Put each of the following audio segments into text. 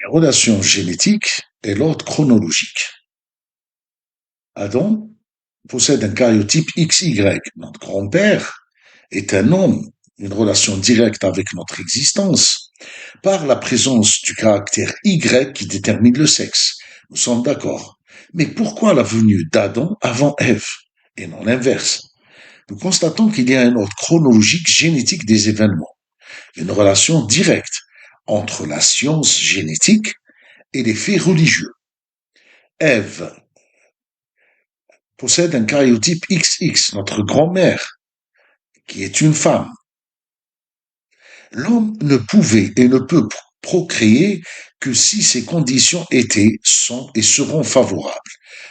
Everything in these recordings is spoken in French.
Les relations génétiques et l'ordre chronologique. Adam possède un karyotype XY. Notre grand-père est un homme, une relation directe avec notre existence, par la présence du caractère Y qui détermine le sexe. Nous sommes d'accord. Mais pourquoi la venue d'Adam avant Ève et non l'inverse? Nous constatons qu'il y a un ordre chronologique génétique des événements, une relation directe entre la science génétique et les faits religieux. Ève possède un karyotype XX, notre grand-mère, qui est une femme. L'homme ne pouvait et ne peut procréer que si ces conditions étaient, sont et seront favorables.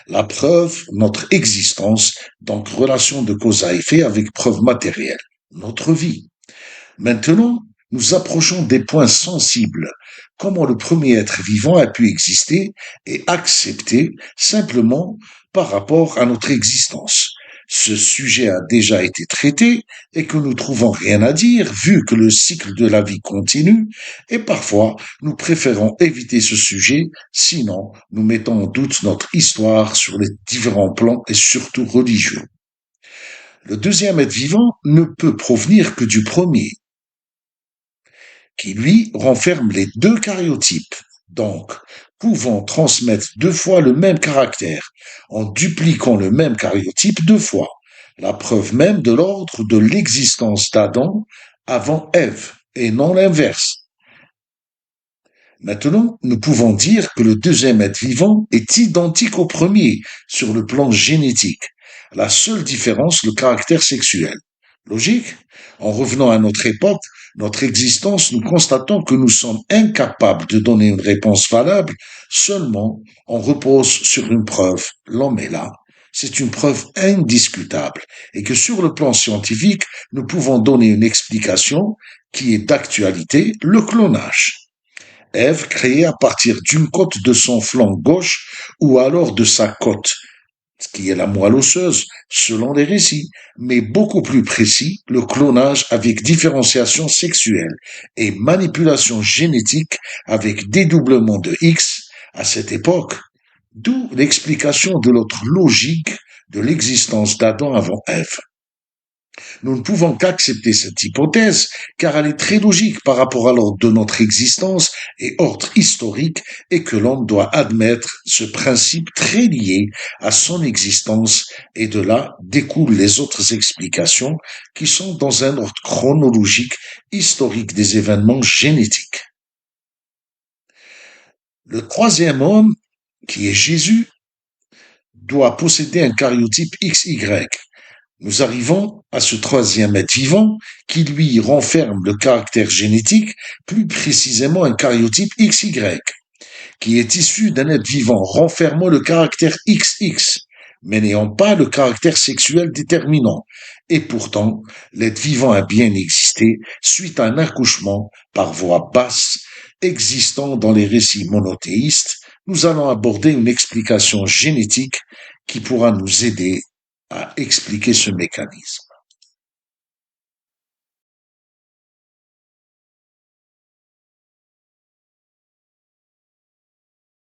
La preuve, notre existence, donc relation de cause à effet avec preuve matérielle, notre vie. Maintenant, nous approchons des points sensibles. Comment le premier être vivant a pu exister et accepter simplement par rapport à notre existence. Ce sujet a déjà été traité et que nous trouvons rien à dire vu que le cycle de la vie continue et parfois nous préférons éviter ce sujet, sinon nous mettons en doute notre histoire sur les différents plans et surtout religieux. Le deuxième être vivant ne peut provenir que du premier, qui lui renferme les deux karyotypes, donc pouvant transmettre deux fois le même caractère en dupliquant le même karyotype deux fois, la preuve même de l'ordre de l'existence d'Adam avant Ève et non l'inverse. Maintenant, nous pouvons dire que le deuxième être vivant est identique au premier sur le plan génétique. La seule différence, le caractère sexuel. Logique? En revenant à notre époque, notre existence, nous constatons que nous sommes incapables de donner une réponse valable, seulement on repose sur une preuve. L'homme est là. C'est une preuve indiscutable et que sur le plan scientifique, nous pouvons donner une explication qui est d'actualité, le clonage. Ève créée à partir d'une côte de son flanc gauche ou alors de sa côte, ce qui est la moelle osseuse, selon les récits, mais beaucoup plus précis, le clonage avec différenciation sexuelle et manipulation génétique avec dédoublement de X à cette époque, d'où l'explication de l'autre logique de l'existence d'Adam avant Ève. Nous ne pouvons qu'accepter cette hypothèse car elle est très logique par rapport à l'ordre de notre existence et ordre historique et que l'homme doit admettre ce principe très lié à son existence et de là découlent les autres explications qui sont dans un ordre chronologique historique des événements génétiques. Le troisième homme, qui est Jésus, doit posséder un karyotype XY. Nous arrivons à ce troisième être vivant qui lui renferme le caractère génétique, plus précisément un karyotype XY, qui est issu d'un être vivant renfermant le caractère XX, mais n'ayant pas le caractère sexuel déterminant. Et pourtant, l'être vivant a bien existé suite à un accouchement par voie basse existant dans les récits monothéistes. Nous allons aborder une explication génétique qui pourra nous aider à expliquer ce mécanisme.